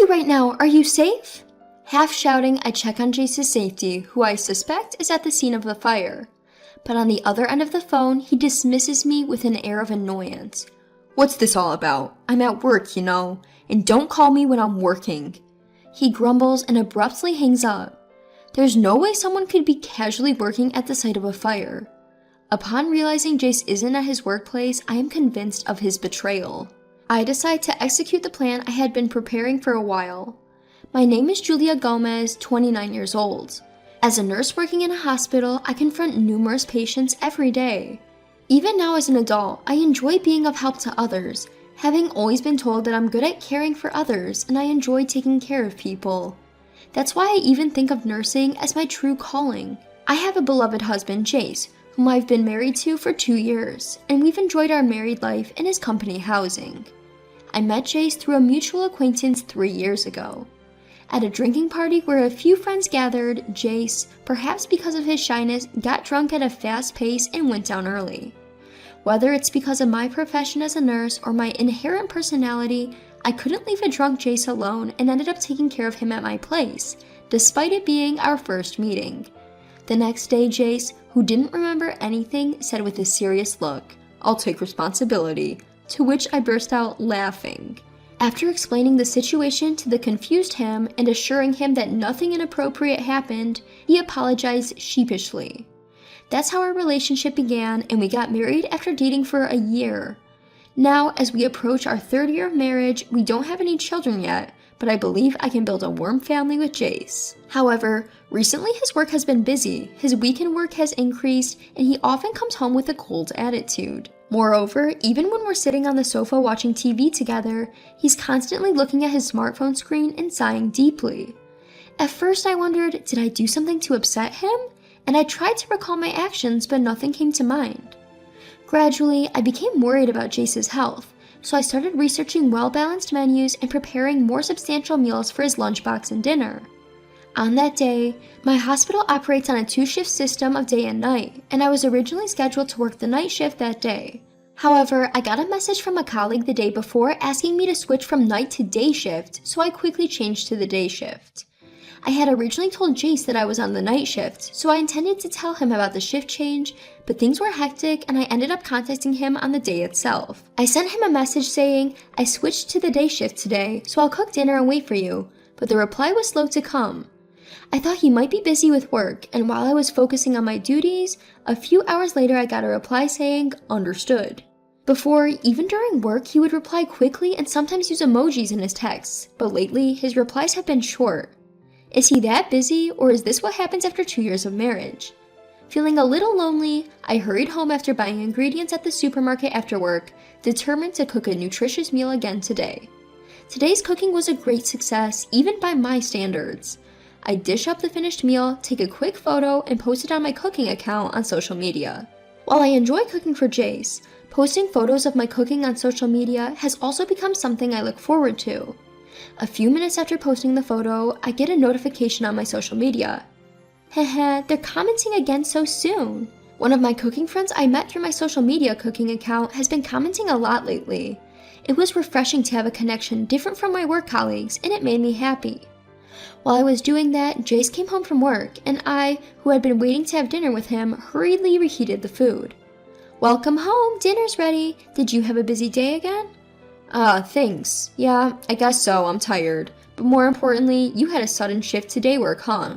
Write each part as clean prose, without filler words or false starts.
you right now. Are you safe? Half shouting, I check on Jace's safety, who I suspect is at the scene of the fire. But on the other end of the phone, he dismisses me with an air of annoyance. What's this all about? I'm at work, you know, and don't call me when I'm working. He grumbles and abruptly hangs up. There's no way someone could be casually working at the site of a fire. Upon realizing Jace isn't at his workplace, I am convinced of his betrayal. I decide to execute the plan I had been preparing for a while. My name is Julia Gomez, 29 years old. As a nurse working in a hospital, I confront numerous patients every day. Even now as an adult, I enjoy being of help to others, having always been told that I'm good at caring for others and I enjoy taking care of people. That's why I even think of nursing as my true calling. I have a beloved husband, Jace, whom I've been married to for 2 years, and we've enjoyed our married life in his company housing. I met Jace through a mutual acquaintance 3 years ago. At a drinking party where a few friends gathered, Jace, perhaps because of his shyness, got drunk at a fast pace and went down early. Whether it's because of my profession as a nurse or my inherent personality, I couldn't leave a drunk Jace alone and ended up taking care of him at my place, despite it being our first meeting. The next day, Jace, who didn't remember anything, said with a serious look, "I'll take responsibility," to which I burst out laughing. After explaining the situation to the confused him and assuring him that nothing inappropriate happened, he apologized sheepishly. That's how our relationship began, and we got married after dating for a year. Now, as we approach our 3rd year of marriage, we don't have any children yet, but I believe I can build a warm family with Jace. However, recently his work has been busy, his weekend work has increased, and he often comes home with a cold attitude. Moreover, even when we're sitting on the sofa watching TV together, he's constantly looking at his smartphone screen and sighing deeply. At first I wondered, did I do something to upset him? And I tried to recall my actions, but nothing came to mind. Gradually, I became worried about Jace's health, so I started researching well-balanced menus and preparing more substantial meals for his lunchbox and dinner. On that day, my hospital operates on a 2-shift system of day and night, and I was originally scheduled to work the night shift that day. However, I got a message from a colleague the day before asking me to switch from night to day shift, so I quickly changed to the day shift. I had originally told Jace that I was on the night shift, so I intended to tell him about the shift change, but things were hectic and I ended up contacting him on the day itself. I sent him a message saying, "I switched to the day shift today, so I'll cook dinner and wait for you," but the reply was slow to come. I thought he might be busy with work, and while I was focusing on my duties, a few hours later I got a reply saying, "Understood." Before, even during work, he would reply quickly and sometimes use emojis in his texts, but lately, his replies have been short. Is he that busy, or is this what happens after 2 years of marriage? Feeling a little lonely, I hurried home after buying ingredients at the supermarket after work, determined to cook a nutritious meal again today. Today's cooking was a great success, even by my standards. I dish up the finished meal, take a quick photo, and post it on my cooking account on social media. While I enjoy cooking for Jace, posting photos of my cooking on social media has also become something I look forward to. A few minutes after posting the photo, I get a notification on my social media. Haha, they're commenting again so soon. One of my cooking friends I met through my social media cooking account has been commenting a lot lately. It was refreshing to have a connection different from my work colleagues, and it made me happy. While I was doing that, Jace came home from work, and I, who had been waiting to have dinner with him, hurriedly reheated the food. "Welcome home, dinner's ready. Did you have a busy day again?" Thanks. Yeah, I guess so, I'm tired. But more importantly, you had a sudden shift to day work, huh?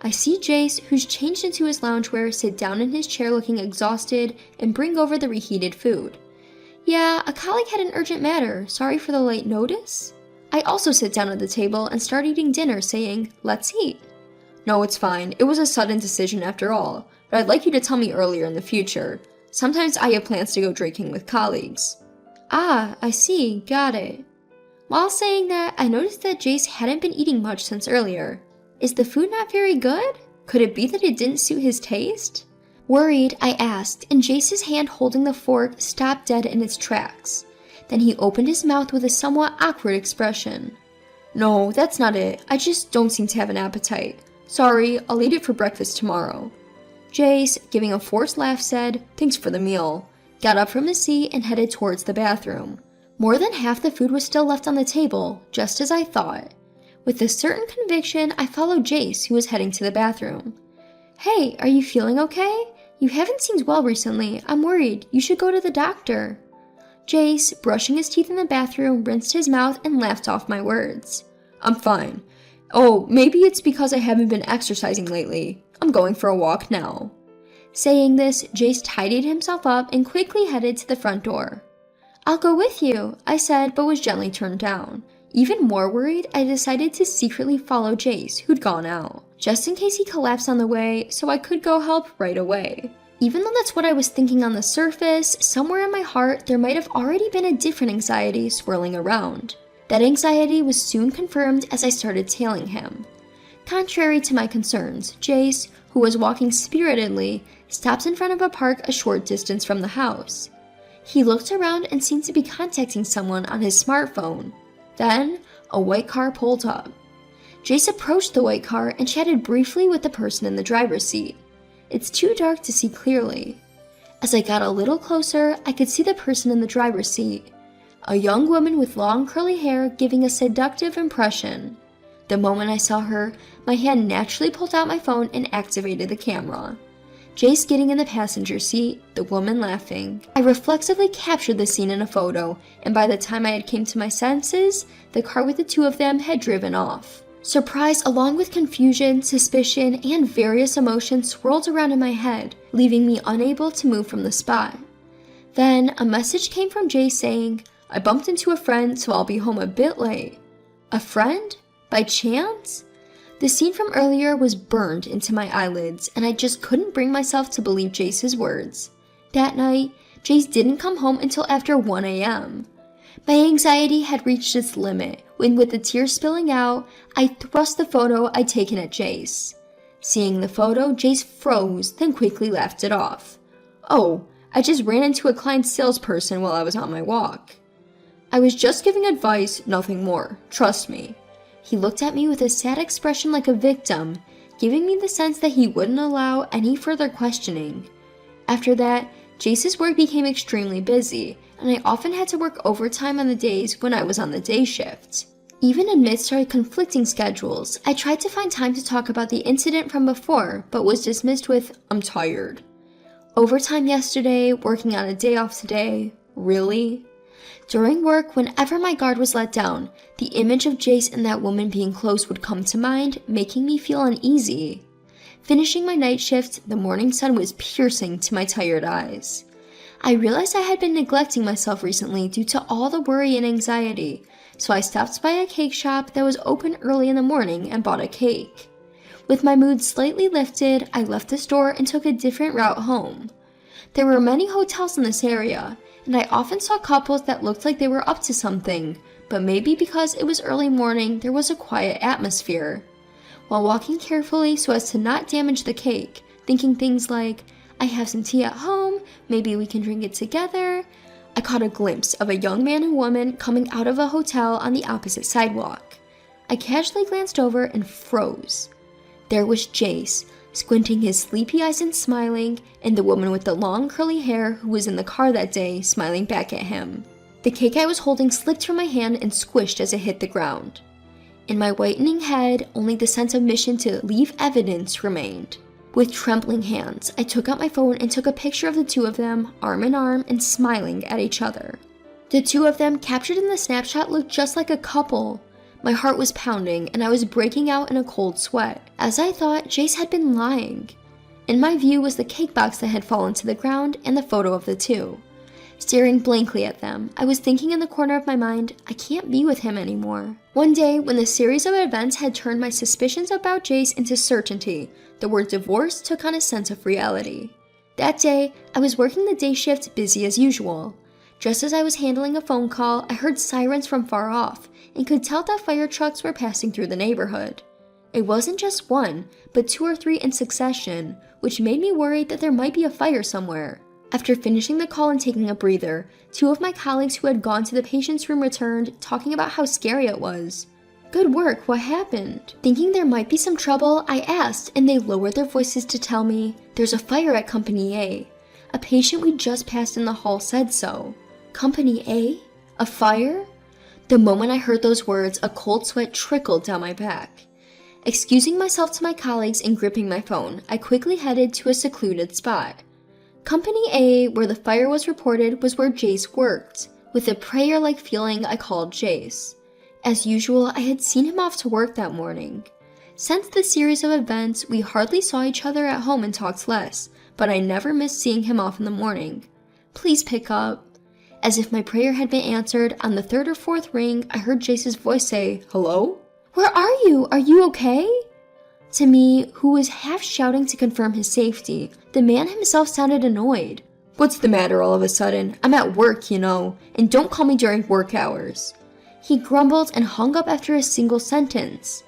I see Jace, who's changed into his loungewear, sit down in his chair looking exhausted and bring over the reheated food. Yeah, a colleague had an urgent matter. Sorry for the late notice. I also sit down at the table and start eating dinner, saying, "Let's eat." "No, it's fine. It was a sudden decision after all, but I'd like you to tell me earlier in the future. Sometimes I have plans to go drinking with colleagues." "Ah, I see. Got it." While saying that, I noticed that Jace hadn't been eating much since earlier. Is the food not very good? Could it be that it didn't suit his taste? Worried, I asked, and Jace's hand holding the fork stopped dead in its tracks. Then he opened his mouth with a somewhat awkward expression. "No, that's not it. I just don't seem to have an appetite. Sorry, I'll eat it for breakfast tomorrow." Jace, giving a forced laugh, said, "Thanks for the meal," got up from his seat and headed towards the bathroom. More than half the food was still left on the table, just as I thought. With a certain conviction, I followed Jace, who was heading to the bathroom. "Hey, are you feeling okay? You haven't seemed well recently. I'm worried. You should go to the doctor." Jace, brushing his teeth in the bathroom, rinsed his mouth and laughed off my words. "I'm fine. Oh, maybe it's because I haven't been exercising lately. I'm going for a walk now." Saying this, Jace tidied himself up and quickly headed to the front door. "I'll go with you," I said, but was gently turned down. Even more worried, I decided to secretly follow Jace, who'd gone out, just in case he collapsed on the way, so I could go help right away. Even though that's what I was thinking on the surface, somewhere in my heart there might have already been a different anxiety swirling around. That anxiety was soon confirmed as I started tailing him. Contrary to my concerns, Jace, who was walking spiritedly, stops in front of a park a short distance from the house. He looked around and seemed to be contacting someone on his smartphone. Then, a white car pulled up. Jace approached the white car and chatted briefly with the person in the driver's seat. It's too dark to see clearly. As I got a little closer, I could see the person in the driver's seat. A young woman with long curly hair giving a seductive impression. The moment I saw her, my hand naturally pulled out my phone and activated the camera. Jace getting in the passenger seat, the woman laughing. I reflexively captured the scene in a photo, and by the time I had came to my senses, the car with the two of them had driven off. Surprise, along with confusion, suspicion, and various emotions swirled around in my head, leaving me unable to move from the spot. Then, a message came from Jace saying, "I bumped into a friend, so I'll be home a bit late." A friend? By chance? The scene from earlier was burned into my eyelids, and I just couldn't bring myself to believe Jace's words. That night, Jace didn't come home until after 1 a.m. My anxiety had reached its limit when, with the tears spilling out, I thrust the photo I'd taken at Jace. Seeing the photo, Jace froze, then quickly laughed it off. "Oh, I just ran into a client salesperson while I was on my walk." "I was just giving advice, nothing more. Trust me." He looked at me with a sad expression like a victim, giving me the sense that he wouldn't allow any further questioning. After that, Jace's work became extremely busy, and I often had to work overtime on the days when I was on the day shift. Even amidst our conflicting schedules, I tried to find time to talk about the incident from before, but was dismissed with, "I'm tired." Overtime yesterday, working on a day off today. Really? During work, whenever my guard was let down, the image of Jace and that woman being close would come to mind, making me feel uneasy. Finishing my night shift, the morning sun was piercing to my tired eyes. I realized I had been neglecting myself recently due to all the worry and anxiety, so I stopped by a cake shop that was open early in the morning and bought a cake. With my mood slightly lifted, I left the store and took a different route home. There were many hotels in this area, and I often saw couples that looked like they were up to something, but maybe because it was early morning, there was a quiet atmosphere. While walking carefully so as to not damage the cake, thinking things like, "I have some tea at home, maybe we can drink it together," I caught a glimpse of a young man and woman coming out of a hotel on the opposite sidewalk. I casually glanced over and froze. There was Jace, squinting his sleepy eyes and smiling, and the woman with the long curly hair who was in the car that day smiling back at him. The cake I was holding slipped from my hand and squished as it hit the ground. In my whitening head, only the sense of mission to leave evidence remained. With trembling hands, I took out my phone and took a picture of the two of them, arm in arm and smiling at each other. The two of them captured in the snapshot looked just like a couple. My heart was pounding, and I was breaking out in a cold sweat. As I thought, Jace had been lying. In my view was the cake box that had fallen to the ground and the photo of the two. Staring blankly at them, I was thinking in the corner of my mind, I can't be with him anymore. One day, when the series of events had turned my suspicions about Jace into certainty, the word divorce took on a sense of reality. That day, I was working the day shift busy as usual. Just as I was handling a phone call, I heard sirens from far off, and could tell that fire trucks were passing through the neighborhood. It wasn't just one, but 2 or 3 in succession, which made me worried that there might be a fire somewhere. After finishing the call and taking a breather, 2 of my colleagues who had gone to the patient's room returned, talking about how scary it was. "Good work, what happened?" Thinking there might be some trouble, I asked, and they lowered their voices to tell me, "There's a fire at Company A. A patient we just passed in the hall said so." Company A? A fire? The moment I heard those words, a cold sweat trickled down my back. Excusing myself to my colleagues and gripping my phone, I quickly headed to a secluded spot. Company A, where the fire was reported, was where Jace worked. With a prayer-like feeling, I called Jace. As usual, I had seen him off to work that morning. Since the series of events, we hardly saw each other at home and talked less, but I never missed seeing him off in the morning. Please pick up. As if my prayer had been answered, on the third or fourth ring, I heard Jace's voice say, "Hello? Where are you? Are you okay?" To me, who was half shouting to confirm his safety, the man himself sounded annoyed. "What's the matter all of a sudden? I'm at work, you know, and don't call me during work hours." He grumbled and hung up after a single sentence.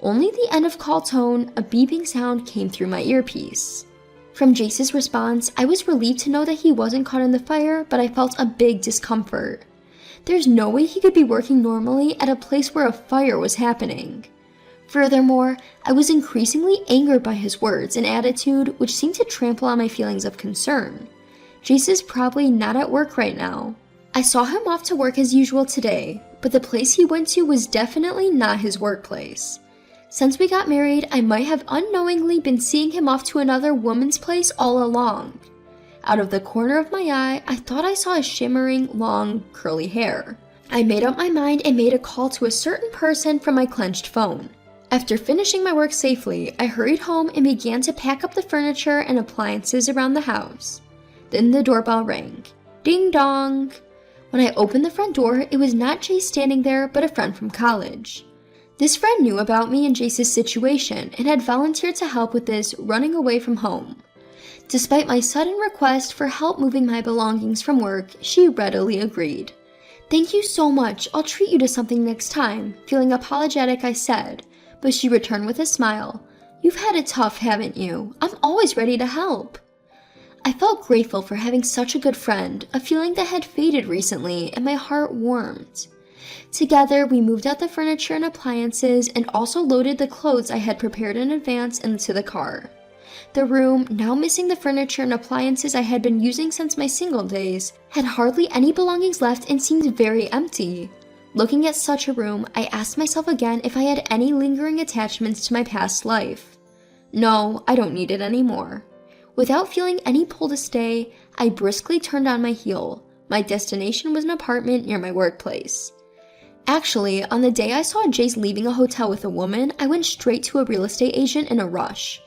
Only the end of call tone, a beeping sound came through my earpiece. From Jace's response, I was relieved to know that he wasn't caught in the fire, but I felt a big discomfort. There's no way he could be working normally at a place where a fire was happening. Furthermore, I was increasingly angered by his words and attitude, which seemed to trample on my feelings of concern. Jace is probably not at work right now. I saw him off to work as usual today, but the place he went to was definitely not his workplace. Since we got married, I might have unknowingly been seeing him off to another woman's place all along. Out of the corner of my eye, I thought I saw his shimmering, long, curly hair. I made up my mind and made a call to a certain person from my clenched phone. After finishing my work safely, I hurried home and began to pack up the furniture and appliances around the house. Then the doorbell rang. Ding dong! When I opened the front door, it was not Jace standing there, but a friend from college. This friend knew about me and Jace's situation and had volunteered to help with this running away from home. Despite my sudden request for help moving my belongings from work, she readily agreed. "Thank you so much, I'll treat you to something next time." Feeling apologetic, I said, but she returned with a smile. "You've had it tough, haven't you? I'm always ready to help." I felt grateful for having such a good friend, a feeling that had faded recently, and my heart warmed. Together, we moved out the furniture and appliances and also loaded the clothes I had prepared in advance into the car. The room, now missing the furniture and appliances I had been using since my single days, had hardly any belongings left and seemed very empty. Looking at such a room, I asked myself again if I had any lingering attachments to my past life. No, I don't need it anymore. Without feeling any pull to stay, I briskly turned on my heel. My destination was an apartment near my workplace. Actually, on the day I saw Jace leaving a hotel with a woman, I went straight to a real estate agent in a rush.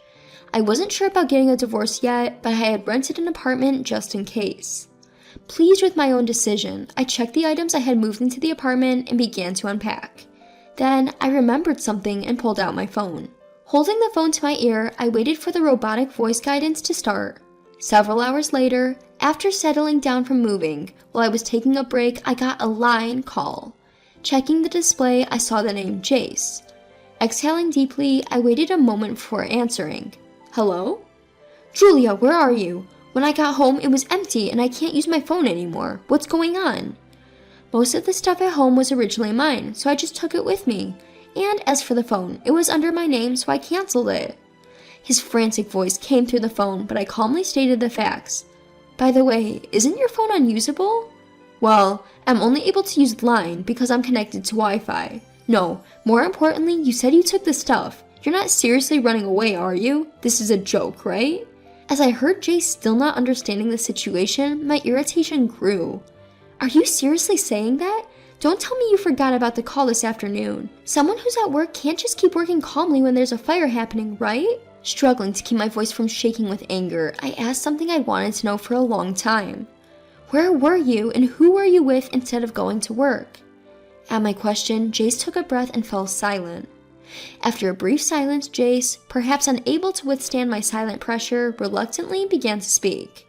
I wasn't sure about getting a divorce yet, but I had rented an apartment just in case. Pleased with my own decision, I checked the items I had moved into the apartment and began to unpack. Then, I remembered something and pulled out my phone. Holding the phone to my ear, I waited for the robotic voice guidance to start. Several hours later, after settling down from moving, while I was taking a break, I got a line call. Checking the display, I saw the name Jace. Exhaling deeply, I waited a moment before answering. "Hello?" "Julia, where are you? When I got home, it was empty and I can't use my phone anymore. What's going on?" Most of the stuff at home was originally mine, so I just took it with me. And as for the phone, it was under my name, so I canceled it. His frantic voice came through the phone, but I calmly stated the facts. "By the way, isn't your phone unusable?" "Well, I'm only able to use Line because I'm connected to Wi-Fi. No, more importantly, you said you took the stuff. You're not seriously running away, are you? This is a joke, right?" As I heard Jace still not understanding the situation, my irritation grew. "Are you seriously saying that? Don't tell me you forgot about the call this afternoon. Someone who's at work can't just keep working calmly when there's a fire happening, right?" Struggling to keep my voice from shaking with anger, I asked something I wanted to know for a long time. "Where were you and who were you with instead of going to work?" At my question, Jace took a breath and fell silent. After a brief silence, Jace, perhaps unable to withstand my silent pressure, reluctantly began to speak.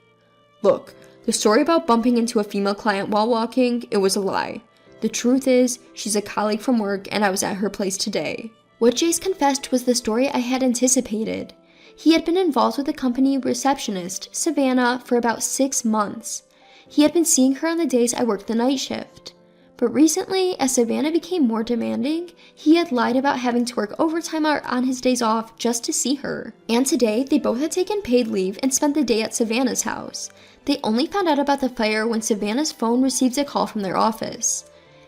"Look, the story about bumping into a female client while walking, it was a lie. The truth is, she's a colleague from work and I was at her place today." What Jace confessed was the story I had anticipated. He had been involved with the company receptionist, Savannah, for about 6 months. He had been seeing her on the days I worked the night shift. But recently, as Savannah became more demanding, he had lied about having to work overtime on his days off just to see her. And today, they both had taken paid leave and spent the day at Savannah's house. They only found out about the fire when Savannah's phone received a call from their office.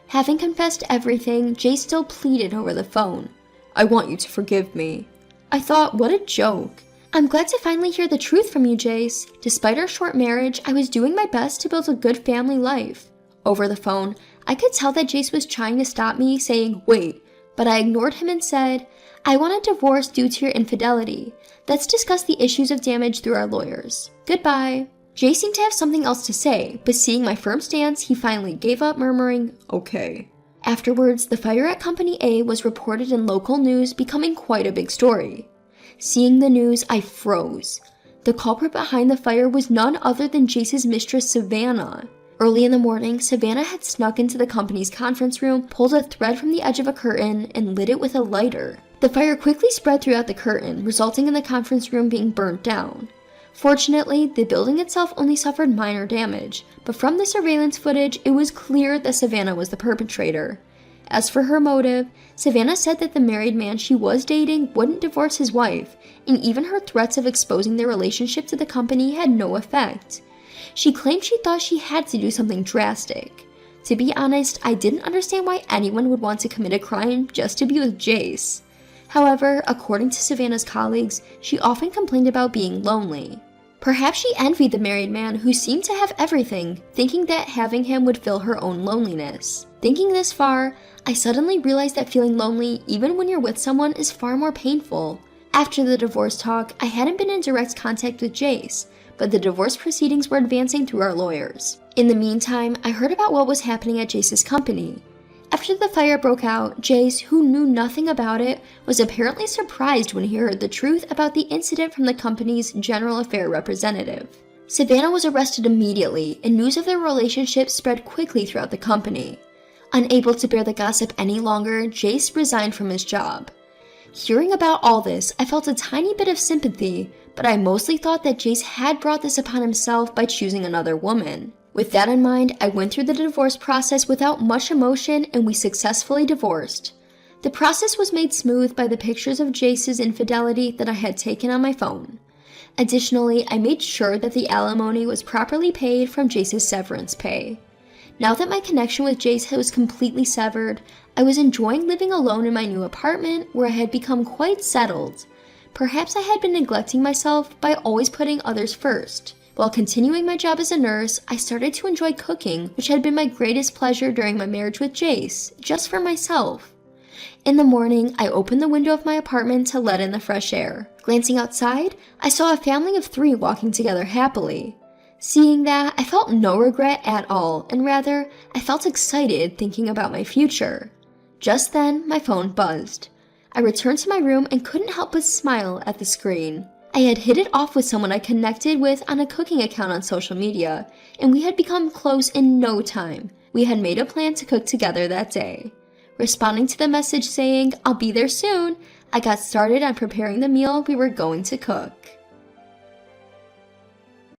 Having confessed everything, Jace still pleaded over the phone. "I want you to forgive me." I thought, what a joke. "I'm glad to finally hear the truth from you, Jace. Despite our short marriage, I was doing my best to build a good family life." Over the phone, I could tell that Jace was trying to stop me, saying, "Wait," but I ignored him and said, "I want a divorce due to your infidelity. Let's discuss the issues of damage through our lawyers. Goodbye." Jace seemed to have something else to say, but seeing my firm stance, he finally gave up, murmuring, "Okay." Afterwards, the fire at Company A was reported in local news, becoming quite a big story. Seeing the news, I froze. The culprit behind the fire was none other than Jace's mistress, Savannah. Early in the morning, Savannah had snuck into the company's conference room, pulled a thread from the edge of a curtain, and lit it with a lighter. The fire quickly spread throughout the curtain, resulting in the conference room being burnt down. Fortunately, the building itself only suffered minor damage, but from the surveillance footage, it was clear that Savannah was the perpetrator. As for her motive, Savannah said that the married man she was dating wouldn't divorce his wife, and even her threats of exposing their relationship to the company had no effect. She claimed she thought she had to do something drastic. To be honest, I didn't understand why anyone would want to commit a crime just to be with Jace. However, according to Savannah's colleagues, she often complained about being lonely. Perhaps she envied the married man who seemed to have everything, thinking that having him would fill her own loneliness. Thinking this far, I suddenly realized that feeling lonely even when you're with someone is far more painful. After the divorce talk, I hadn't been in direct contact with Jace, but the divorce proceedings were advancing through our lawyers. In the meantime, I heard about what was happening at Jace's company. After the fire broke out, Jace, who knew nothing about it, was apparently surprised when he heard the truth about the incident from the company's general affair representative. Savannah was arrested immediately, and news of their relationship spread quickly throughout the company. Unable to bear the gossip any longer, Jace resigned from his job. Hearing about all this, I felt a tiny bit of sympathy, but I mostly thought that Jace had brought this upon himself by choosing another woman. With that in mind, I went through the divorce process without much emotion, and we successfully divorced. The process was made smooth by the pictures of Jace's infidelity that I had taken on my phone. Additionally, I made sure that the alimony was properly paid from Jace's severance pay. Now that my connection with Jace was completely severed, I was enjoying living alone in my new apartment where I had become quite settled. Perhaps I had been neglecting myself by always putting others first. While continuing my job as a nurse, I started to enjoy cooking, which had been my greatest pleasure during my marriage with Jace, just for myself. In the morning, I opened the window of my apartment to let in the fresh air. Glancing outside, I saw a family of 3 walking together happily. Seeing that, I felt no regret at all, and rather, I felt excited thinking about my future. Just then, my phone buzzed. I returned to my room and couldn't help but smile at the screen. I had hit it off with someone I connected with on a cooking account on social media, and we had become close in no time. We had made a plan to cook together that day. Responding to the message saying, "I'll be there soon," I got started on preparing the meal we were going to cook.